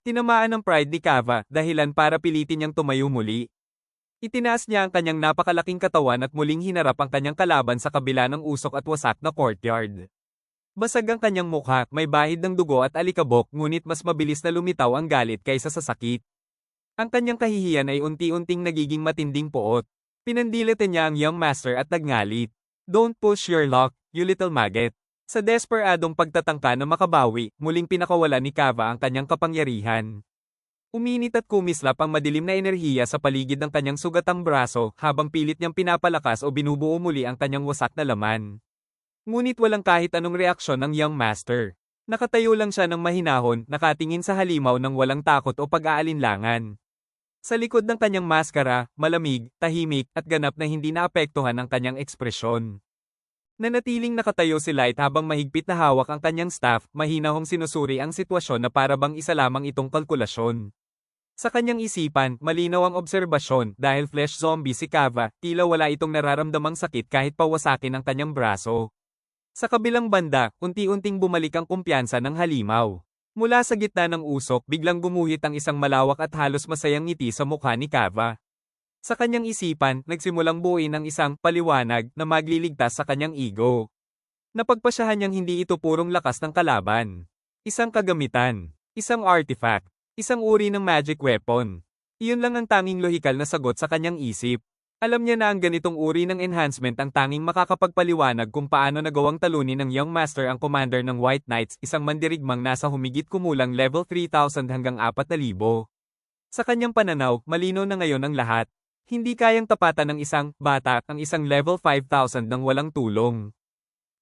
Tinamaan ng pride ni Kava, dahilan para pilitin niyang tumayo muli. Itinaas niya ang kanyang napakalaking katawan at muling hinarap ang kanyang kalaban sa kabila ng usok at wasak na courtyard. Basag ang kanyang mukha, may bahid ng dugo at alikabok, ngunit mas mabilis na lumitaw ang galit kaysa sa sakit. Ang kanyang kahihiyan ay unti-unting nagiging matinding poot. Pinandilitan niya ang young master at nagngalit. "Don't push your luck, you little maggot." Sa desperadong pagtatangka na makabawi, muling pinakawala ni Kava ang kanyang kapangyarihan. Uminit at kumislap ang madilim na enerhiya sa paligid ng kanyang sugatang braso habang pilit niyang pinapalakas o binubuo muli ang kanyang wasak na laman. Ngunit walang kahit anong reaksyon ng young master. Nakatayo lang siya ng mahinahon, nakatingin sa halimaw ng walang takot o pag-aalinlangan. Sa likod ng kanyang maskara, malamig, tahimik, at ganap na hindi naapektuhan ang kanyang ekspresyon. Nanatiling nakatayo si Light habang mahigpit na hawak ang kanyang staff, mahinahong sinusuri ang sitwasyon na para bang isa lamang itong kalkulasyon. Sa kanyang isipan, malinaw ang obserbasyon dahil flesh zombie si Kava, tila wala itong nararamdamang sakit kahit pawasakin ang kanyang braso. Sa kabilang banda, unti-unting bumalik ang kumpiyansa ng halimaw. Mula sa gitna ng usok, biglang gumuhit ang isang malawak at halos masayang ngiti sa mukha ni Kava. Sa kanyang isipan, nagsimulang buuin ang isang paliwanag na magliligtas sa kanyang ego. Napagpasyahan niyang hindi ito purong lakas ng kalaban. Isang kagamitan, isang artifact, isang uri ng magic weapon. Iyon lang ang tanging lohikal na sagot sa kanyang isip. Alam niya na ang ganitong uri ng enhancement ang tanging makakapagpaliwanag kung paano nagawang talunin ng Young Master ang commander ng White Knights, isang mandirigmang nasa humigit kumulang level 3,000 hanggang 4,000. Sa kanyang pananaw, malinaw na ngayon ang lahat. Hindi kayang tapatan ng isang bata ang isang level 5,000 nang walang tulong.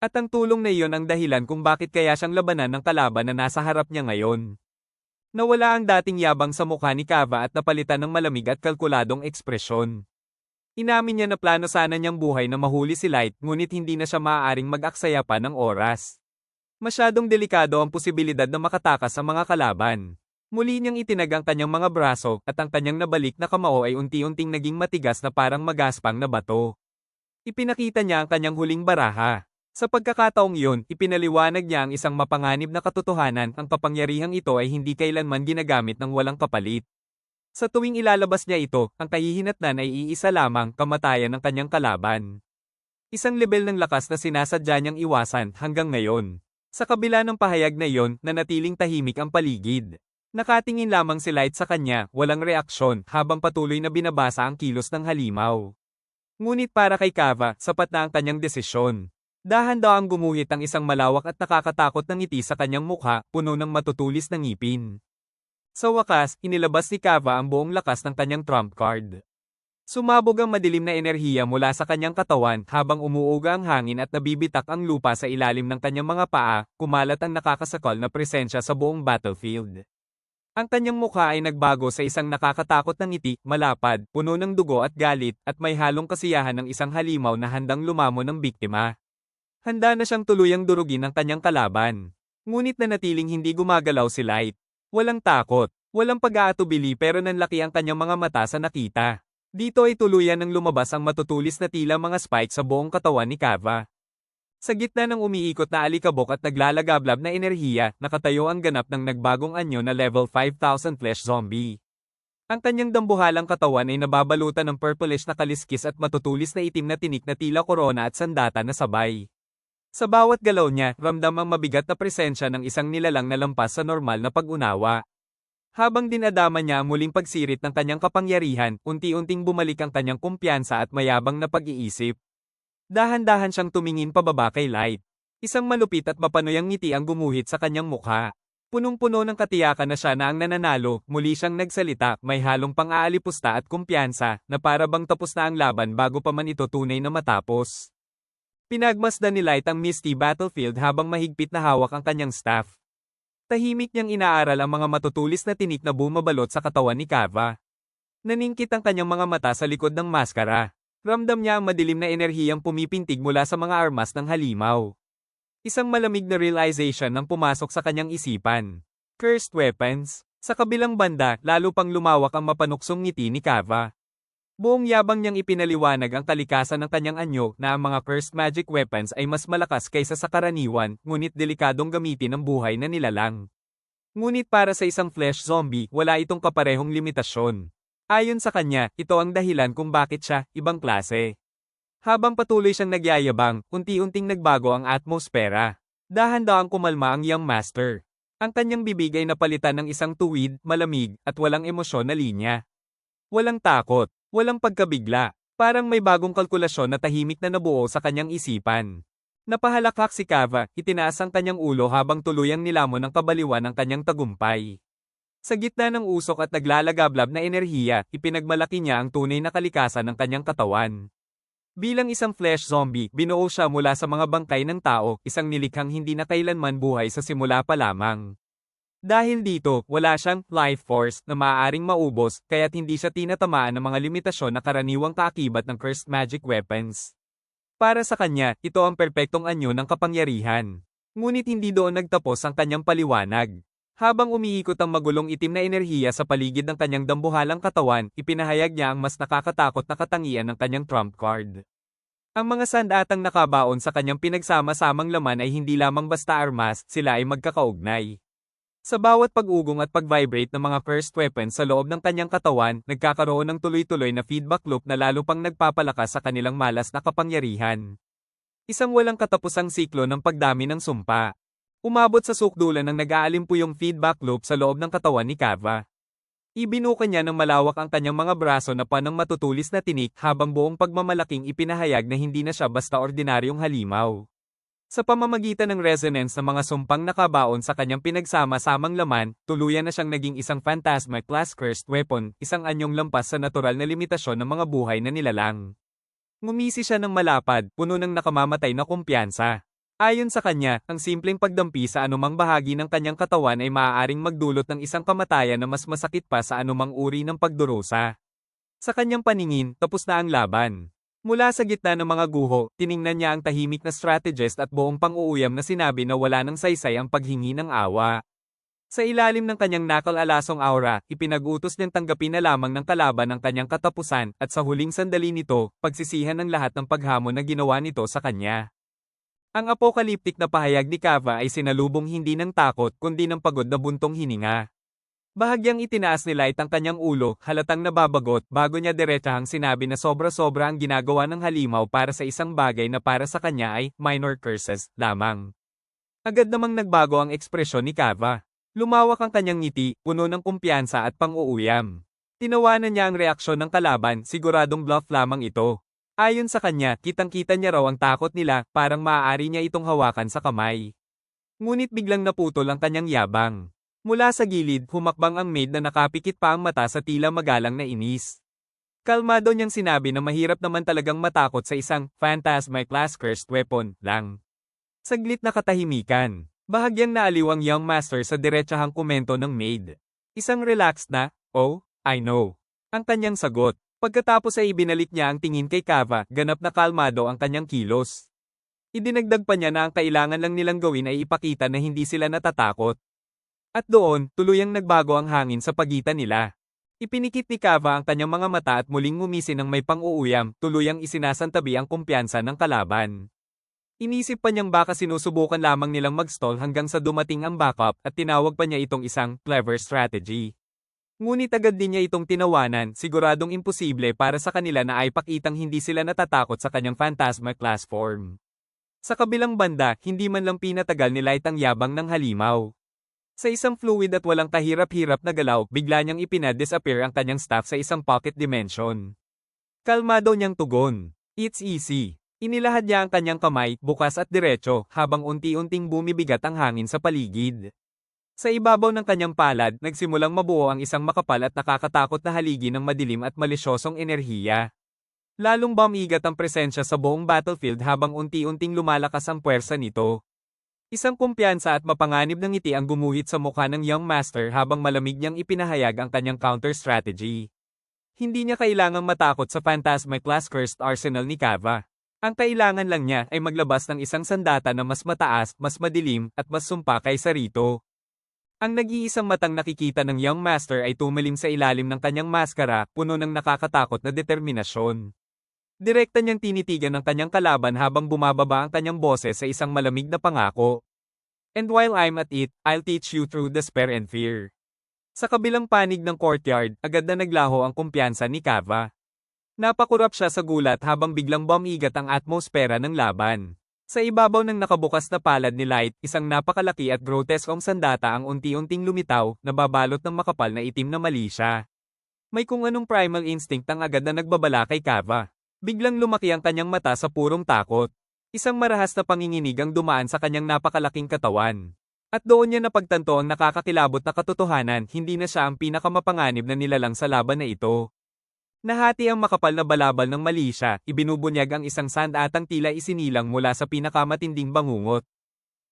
At ang tulong na iyon ang dahilan kung bakit kaya siyang labanan ng kalaban na nasa harap niya ngayon. Nawala ang dating yabang sa mukha ni Kava at napalitan ng malamig at kalkuladong ekspresyon. Inamin niya na plano sana niyang buhay na mahuli si Light, ngunit hindi na siya maaaring mag-aksaya pa ng oras. Masyadong delikado ang posibilidad na makatakas sa mga kalaban. Muli niyang itinag ang kanyang mga braso, at ang kanyang nabalik na kamao ay unti-unting naging matigas na parang magaspang na bato. Ipinakita niya ang kanyang huling baraha. Sa pagkakataong iyon, ipinaliwanag niya ang isang mapanganib na katotohanan, ang kapangyarihang ito ay hindi kailanman ginagamit ng walang kapalit. Sa tuwing ilalabas niya ito, ang kahihinatnan ay iisa lamang, kamatayan ng kanyang kalaban. Isang lebel ng lakas na sinasadya niyang iwasan hanggang ngayon. Sa kabila ng pahayag na iyon, nanatiling tahimik ang paligid. Nakatingin lamang si Light sa kanya, walang reaksyon, habang patuloy na binabasa ang kilos ng halimaw. Ngunit para kay Kava, sapat na ang kanyang desisyon. Dahan-dahang gumuhit ang isang malawak at nakakatakot na ngiti sa kanyang mukha, puno ng matutulis na ngipin. Sa wakas, inilabas ni Kava ang buong lakas ng kanyang trump card. Sumabog ang madilim na enerhiya mula sa kanyang katawan habang umuuga ang hangin at nabibitak ang lupa sa ilalim ng kanyang mga paa, kumalat ang nakakasakal na presensya sa buong battlefield. Ang kanyang mukha ay nagbago sa isang nakakatakot na ngiti, malapad, puno ng dugo at galit, at may halong kasiyahan ng isang halimaw na handang lumamo ng biktima. Handa na siyang tuluyang durugin ang kanyang kalaban. Ngunit nanatiling hindi gumagalaw si Light. Walang takot, walang pag-aatubili pero nanlaki ang kanyang mga mata sa nakita. Dito ay tuluyan ng lumabas ang matutulis na tila mga spike sa buong katawan ni Kava. Sa gitna ng umiikot na alikabok at naglalagablab na enerhiya, nakatayo ang ganap ng nagbagong anyo na level 5,000 flesh zombie. Ang kanyang dambuhalang katawan ay nababalutan ng purplish na kaliskis at matutulis na itim na tinik na tila korona at sandata na sabay. Sa bawat galaw niya, ramdam ang mabigat na presensya ng isang nilalang na lampas sa normal na pag-unawa. Habang dinadama niya ang muling pagsirit ng kanyang kapangyarihan, unti-unting bumalik ang kanyang kumpiyansa at mayabang na pag-iisip. Dahan-dahan siyang tumingin pababa kay Light. Isang malupit at mapanuyang ngiti ang gumuhit sa kanyang mukha. Punong-puno ng katiyakan na siya na ang nananalo, muli siyang nagsalita, may halong pang-aalipusta at kumpiyansa, na para bang tapos na ang laban bago pa man ito tunay na matapos. Pinagmasdan ni Light ang misty battlefield habang mahigpit na hawak ang kanyang staff. Tahimik niyang inaaral ang mga matutulis na tinik na bumabalot sa katawan ni Kava. Naningkit ang kanyang mga mata sa likod ng maskara. Ramdam niya ang madilim na enerhiyang pumipintig mula sa mga armas ng halimaw. Isang malamig na realization ang pumasok sa kanyang isipan. Cursed weapons. Sa kabilang banda, lalo pang lumawak ang mapanuksong ngiti ni Kava. Buong yabang niyang ipinaliwanag ang kalikasan ng kanyang anyo na ang mga cursed magic weapons ay mas malakas kaysa sa karaniwan, ngunit delikadong gamitin ng buhay na nilalang. Ngunit para sa isang flesh zombie, wala itong kaparehong limitasyon. Ayon sa kanya, ito ang dahilan kung bakit siya ibang klase. Habang patuloy siyang nagyayabang, unti-unting nagbago ang atmosfera. Dahan-dahang kumalma ang young master. Ang kanyang bibig ay napalitan ng isang tuwid, malamig, at walang emosyon na linya. Walang takot, walang pagkabigla. Parang may bagong kalkulasyon na tahimik na nabuo sa kanyang isipan. Napahalakak si Kava, itinaas ang kanyang ulo habang tuluyang nilamon ng kabaliwan ang kanyang tagumpay. Sa gitna ng usok at naglalagablab na enerhiya, ipinagmalaki niya ang tunay na kalikasan ng kanyang katawan. Bilang isang flesh zombie, binuo siya mula sa mga bangkay ng tao, isang nilikhang hindi na kailanman buhay sa simula pa lamang. Dahil dito, wala siyang life force na maaaring maubos, kaya't hindi siya tinatamaan ng mga limitasyon na karaniwang kaakibat ng cursed magic weapons. Para sa kanya, ito ang perpektong anyo ng kapangyarihan. Ngunit hindi doon nagtapos ang kanyang paliwanag. Habang umiikot ang magulong itim na enerhiya sa paligid ng kanyang dambuhalang katawan, ipinahayag niya ang mas nakakatakot na katangian ng kanyang trump card. Ang mga sandatang nakabaon sa kanyang pinagsama-samang laman ay hindi lamang basta armas, sila ay magkakaugnay. Sa bawat pag-ugong at pag-vibrate ng mga cursed weapons sa loob ng kanyang katawan, nagkakaroon ng tuloy-tuloy na feedback loop na lalo pang nagpapalakas sa kanilang malas na kapangyarihan. Isang walang katapusang siklo ng pagdami ng sumpa. Umabot sa sukdulan ng nag-aalimpuyong feedback loop sa loob ng katawan ni Kava. Ibinuka niya ng malawak ang kanyang mga braso na panang matutulis na tinik habang buong pagmamalaking ipinahayag na hindi na siya basta ordinaryong halimaw. Sa pamamagitan ng resonance ng mga sumpang nakabaon sa kanyang pinagsama-samang laman, tuluyan na siyang naging isang phantasma class cursed weapon, isang anyong lampas sa natural na limitasyon ng mga buhay na nilalang. Ngumisi siya ng malapad, puno ng nakamamatay na kumpiyansa. Ayon sa kanya, ang simpleng pagdampi sa anumang bahagi ng kanyang katawan ay maaaring magdulot ng isang kamatayan na mas masakit pa sa anumang uri ng pagdurusa. Sa kanyang paningin, tapos na ang laban. Mula sa gitna ng mga guho, tiningnan niya ang tahimik na strategist at buong pang-uuyam na sinabi na wala nang saysay ang paghingi ng awa. Sa ilalim ng kanyang nakal-alasong aura, ipinag-utos niyang tanggapin na lamang ng kalaban ang kanyang katapusan, at sa huling sandali nito, pagsisihan ng lahat ng paghamon na ginawa nito sa kanya. Ang apokaliptik na pahayag ni Kava ay sinalubong hindi ng takot kundi ng pagod na buntong hininga. Bahagyang itinaas ni Light ang kanyang ulo, halatang nababagot, bago niya diretsahang sinabi na sobra-sobra ang ginagawa ng halimaw para sa isang bagay na para sa kanya ay minor curses lamang. Agad namang nagbago ang ekspresyon ni Kava. Lumawak ang kanyang ngiti, puno ng kumpiyansa at pang-uuyam. Tinawanan niya ang reaksyon ng kalaban, siguradong bluff lamang ito. Ayon sa kanya, kitang-kita niya raw ang takot nila, parang maaari niya itong hawakan sa kamay. Ngunit biglang naputol ang kanyang yabang. Mula sa gilid, humakbang ang maid na nakapikit pa ang mata sa tila magalang na inis. Kalmado niyang sinabi na mahirap naman talagang matakot sa isang phantasma class cursed weapon lang. Saglit na katahimikan. Bahagyang naaliw ang young master sa diretsahang komento ng maid. Isang relaxed na, "Oh, I know." Ang kanyang sagot. Pagkatapos ay ibinalik niya ang tingin kay Kava, ganap na kalmado ang kanyang kilos. Idinagdag pa niya na ang kailangan lang nilang gawin ay ipakita na hindi sila natatakot. At doon, tuluyang nagbago ang hangin sa pagitan nila. Ipinikit ni Kava ang kanyang mga mata at muling ngumisi ng may pang-uuyam, tuluyang isinasantabi ang kumpiyansa ng kalaban. Inisip pa niyang baka sinusubukan lamang nilang mag-stall hanggang sa dumating ang backup at tinawag pa niya itong isang clever strategy. Ngunit agad din niya itong tinawanan, siguradong imposible para sa kanila na ay pakitang hindi sila natatakot sa kanyang phantasma class form. Sa kabilang banda, hindi man lang pinatagal ni Light ang yabang ng halimaw. Sa isang fluid at walang kahirap-hirap na galaw, bigla niyang ipina-disappear ang kanyang staff sa isang pocket dimension. Kalmado niyang tugon. It's easy. Inilahad niya ang kanyang kamay, bukas at diretso, habang unti-unting bumibigat ang hangin sa paligid. Sa ibabaw ng kanyang palad, nagsimulang mabuo ang isang makapal at nakakatakot na haligi ng madilim at malisyosong enerhiya. Lalong bumigat ang presensya sa buong battlefield habang unti-unting lumalakas ang puwersa nito. Isang kumpiyansa at mapanganib ng ngiti ang gumuhit sa mukha ng young master habang malamig niyang ipinahayag ang kanyang counter-strategy. Hindi niya kailangang matakot sa phantasma class cursed arsenal ni Kava. Ang kailangan lang niya ay maglabas ng isang sandata na mas mataas, mas madilim, at mas sumpa kaysa rito. Ang nag-iisang matang nakikita ng young master ay tumalim sa ilalim ng kanyang maskara, puno ng nakakatakot na determinasyon. Direkta niyang tinitigan ang kanyang kalaban habang bumababa ang kanyang boses sa isang malamig na pangako. And while I'm at it, I'll teach you through despair and fear. Sa kabilang panig ng courtyard, agad na naglaho ang kumpiyansa ni Kava. Napakurap siya sa gulat habang biglang bumigat ang atmosfera ng laban. Sa ibabaw ng nakabukas na palad ni Light, isang napakalaki at groteskong sandata ang unti-unting lumitaw, nababalot ng makapal na itim na malisya. May kung anong primal instinct ang agad na nagbabala kay Kava. Biglang lumaki ang kanyang mata sa purong takot. Isang marahas na panginginig ang dumaan sa kanyang napakalaking katawan. At doon niya napagtanto ang nakakakilabot na katotohanan, hindi na siya ang pinakamapanganib na nilalang sa laban na ito. Nahati ang makapal na balabal ng malisya, ibinubunyag ang isang sandatang tila isinilang mula sa pinakamatinding bangungot.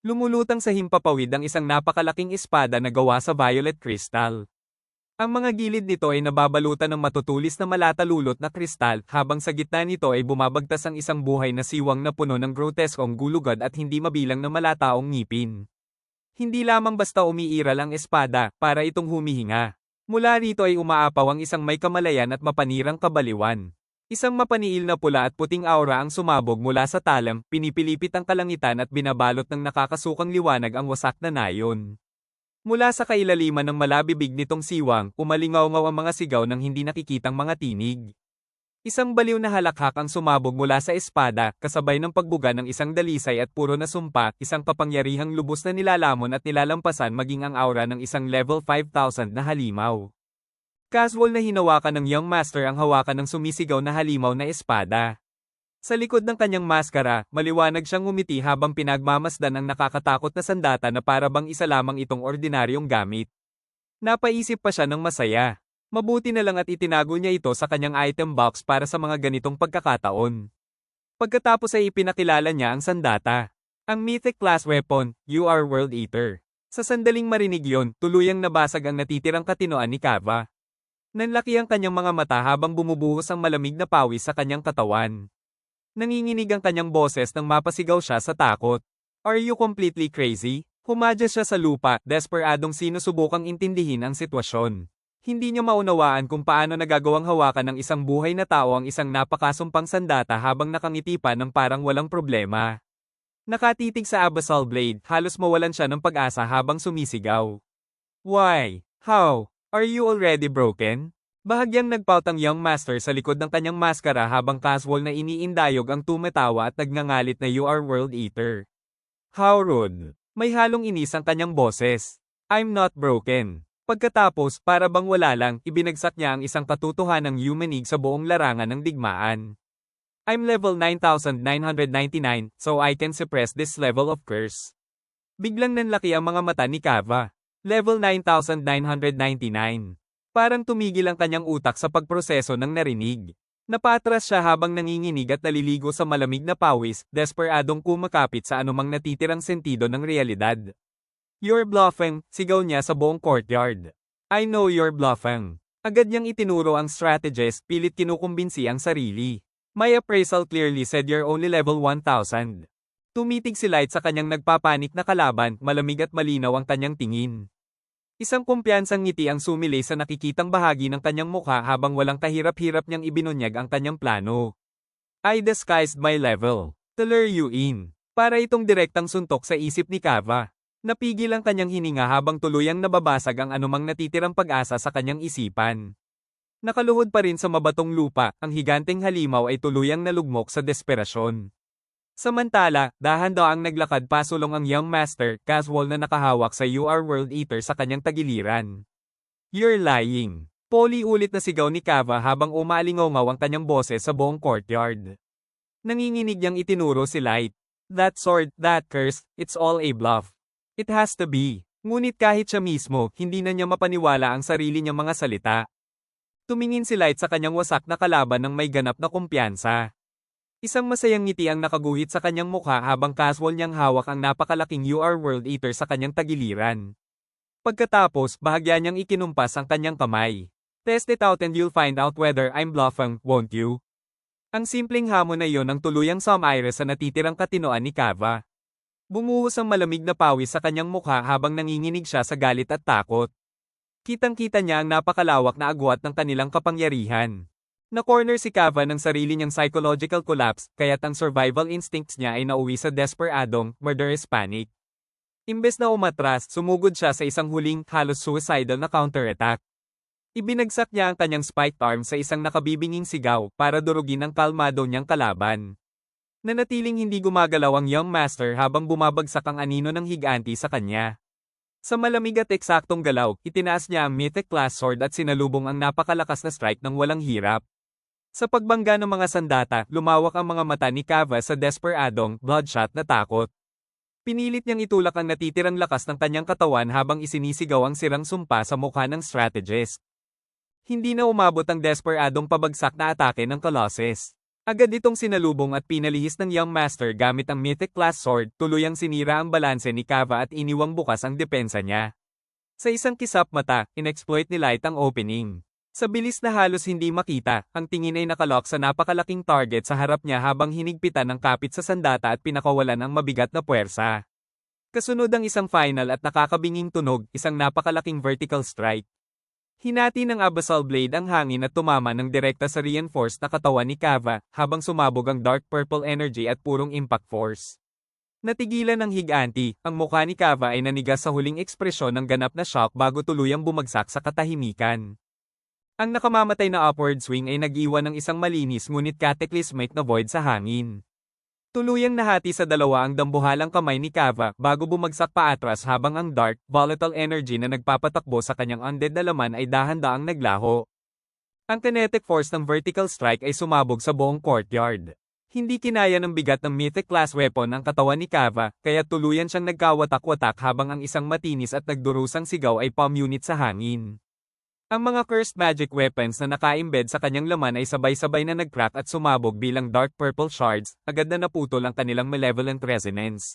Lumulutang sa himpapawid ang isang napakalaking espada na gawa sa violet crystal. Ang mga gilid nito ay nababalutan ng matutulis na malatalulot na kristal, habang sa gitna nito ay bumabagtas ang isang buhay na siwang na puno ng groteskong gulugad at hindi mabilang na malataong ngipin. Hindi lamang basta umiiral ang espada, para itong humihinga. Mula rito ay umaapaw ang isang may kamalayan at mapanirang kabaliwan. Isang mapaniil na pula at puting aura ang sumabog mula sa talam, pinipilipit ang kalangitan at binabalot ng nakakasukang liwanag ang wasak na nayon. Mula sa kailaliman ng malabibig nitong siwang, umalingaw-ngaw ang mga sigaw ng hindi nakikitang mga tinig. Isang baliw na halakhak ang sumabog mula sa espada, kasabay ng pagbuga ng isang dalisay at puro na sumpa, isang kapangyarihang lubos na nilalamon at nilalampasan maging ang aura ng isang level 5,000 na halimaw. Casual na hinawakan ng Young Master ang hawakan ng sumisigaw na halimaw na espada. Sa likod ng kanyang maskara, maliwanag siyang ngumiti habang pinagmamasdan ang nakakatakot na sandata na para bang isa lamang itong ordinaryong gamit. Napaisip pa siya ng masaya. Mabuti na lang at itinago niya ito sa kanyang item box para sa mga ganitong pagkakataon. Pagkatapos ay ipinakilala niya ang sandata. Ang mythic class weapon, You Are World Eater. Sa sandaling marinig yon, tuluyang nabasag ang natitirang katinoan ni Kava. Nanlaki ang kanyang mga mata habang bumubuhos ang malamig na pawis sa kanyang katawan. Nanginginig ang kanyang boses nang mapasigaw siya sa takot. Are you completely crazy? Humadya siya sa lupa, desperadong sinusubukang intindihin ang sitwasyon. Hindi niya maunawaan kung paano nagagawang hawakan ng isang buhay na tao ang isang napakasumpang sandata habang nakangiti pa ng parang walang problema. Nakatitig sa Abyssal Blade, halos mawalan siya ng pag-asa habang sumisigaw. Why? How? Are you already broken? Bahagyang nagpout ang Young Master sa likod ng kanyang maskara habang casual na iniindayog ang tumatawa at nagngangalit na You Are World Eater. How rude. May halong inis ang kanyang boses. I'm not broken. Pagkatapos, para bang wala lang, ibinagsak niya ang isang katotohanang humanig sa buong larangan ng digmaan. I'm level 9,999, so I can suppress this level of curse. Biglang nanlaki ang mga mata ni Kava. Level 9,999. Parang tumigil ang kanyang utak sa pagproseso ng narinig. Napatras siya habang nanginginig at naliligo sa malamig na pawis, desperadong kumakapit sa anumang natitirang sentido ng realidad. You're bluffing, sigaw niya sa buong courtyard. I know you're bluffing. Agad niyang itinuro ang strategist, pilit kinukumbinsi ang sarili. My appraisal clearly said you're only level 1,000. Tumitig si Light sa kanyang nagpapanik na kalaban, malamig at malinaw ang kanyang tingin. Isang kumpiyansang ngiti ang sumilay sa nakikitang bahagi ng kanyang mukha habang walang kahirap-hirap niyang ibinunyag ang kanyang plano. I disguised my level to lure you in. Para itong direktang suntok sa isip ni Kava. Napigil ang kanyang hininga habang tuluyang nababasag ang anumang natitirang pag-asa sa kanyang isipan. Nakaluhod pa rin sa mabatong lupa, ang higanteng halimaw ay tuluyang nalugmok sa desperasyon. Samantala, dahan-daang naglakad pasulong ang Young Master, casual na nakahawak sa You Are World Eater sa kanyang tagiliran. You're lying. Ulit na sigaw ni Kava habang umalingaw ang kanyang boses sa buong courtyard. Nanginginig niyang itinuro si Light. That sword, that curse, it's all a bluff. It has to be. Ngunit kahit siya mismo, hindi na niya mapaniwala ang sarili niyang mga salita. Tumingin si Light sa kanyang wasak na kalaban ng may ganap na kumpiyansa. Isang masayang ngiti ang nakaguhit sa kanyang mukha habang casual niyang hawak ang napakalaking You Are World Eater sa kanyang tagiliran. Pagkatapos, bahagya niyang ikinumpas ang kanyang kamay. Test it out and you'll find out whether I'm bluffing, won't you? Ang simpleng hamon na iyon ang tuluyang sumaire sa natitirang katinoan ni Kava. Bumuhos ang malamig na pawis sa kanyang mukha habang nanginginig siya sa galit at takot. Kitang-kita niya ang napakalawak na agwat ng kanilang kapangyarihan. Na-corner si Kava ng sarili niyang psychological collapse, kaya't ang survival instincts niya ay nauwi sa desperadong, murderous panic. Imbes na umatras, sumugod siya sa isang huling, halos suicidal na counterattack. Ibinagsak niya ang kanyang spiked arm sa isang nakabibinging sigaw para durugin ang kalmado niyang kalaban. Nanatiling hindi gumagalaw ang young master habang bumabagsak ang anino ng higanti sa kanya. Sa malamig at eksaktong galaw, itinaas niya ang mythic class sword at sinalubong ang napakalakas na strike ng walang hirap. Sa pagbangga ng mga sandata, lumawak ang mga mata ni Kava sa desperadong, bloodshot na takot. Pinilit niyang itulak ang natitirang lakas ng kanyang katawan habang isinisigaw ang sirang sumpa sa mukha ng strategist. Hindi na umabot ang desperadong pabagsak na atake ng Colossus. Agad itong sinalubong at pinalihis ng young master gamit ang mythic class sword, tuluyang sinira ang balanse ni Kava at iniwang bukas ang depensa niya. Sa isang kisap mata, inexploit ni Light ang opening. Sa bilis na halos hindi makita, ang tingin ay nakalock sa napakalaking target sa harap niya habang hinigpitan ng kapit sa sandata at pinakawalan ang mabigat na puwersa. Kasunod ang isang final at nakakabinging tunog, isang napakalaking vertical strike. Hinati ng Abyssal Blade ang hangin at tumama ng direkta sa reinforced na katawan ni Kava, habang sumabog ang dark purple energy at purong impact force. Natigilan ng higanti, ang mukha ni Kava ay nanigas sa huling ekspresyon ng ganap na shock bago tuluyang bumagsak sa katahimikan. Ang nakamamatay na upward swing ay nag-iwan ng isang malinis ngunit cataclysmic na void sa hangin. Tuluyang nahati sa dalawa ang dambuhalang kamay ni Kava bago bumagsak paatras habang ang dark, volatile energy na nagpapatakbo sa kanyang undead na laman ay dahan-daang naglaho. Ang kinetic force ng vertical strike ay sumabog sa buong courtyard. Hindi kinaya ng bigat ng mythic class weapon ang katawan ni Kava, kaya tuluyan siyang nagkawatak-watak habang ang isang matinis at nagdurusang sigaw ay palm unit sa hangin. Ang mga cursed magic weapons na naka-embed sa kanyang laman ay sabay-sabay na nag-crack at sumabog bilang dark purple shards, agad na naputol ang kanilang malevolent resonance.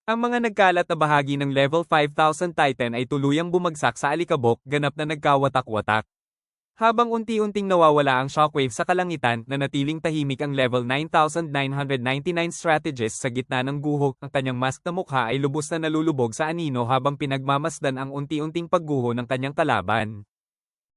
Ang mga nagkalat na bahagi ng level 5,000 Titan ay tuluyang bumagsak sa alikabok, ganap na nagkawatak-watak. Habang unti-unting nawawala ang shockwave sa kalangitan, nanatiling tahimik ang level 9,999 strategist sa gitna ng guho, ang kanyang mask na mukha ay lubos na nalulubog sa anino habang pinagmamasdan ang unti-unting pagguho ng kanyang kalaban.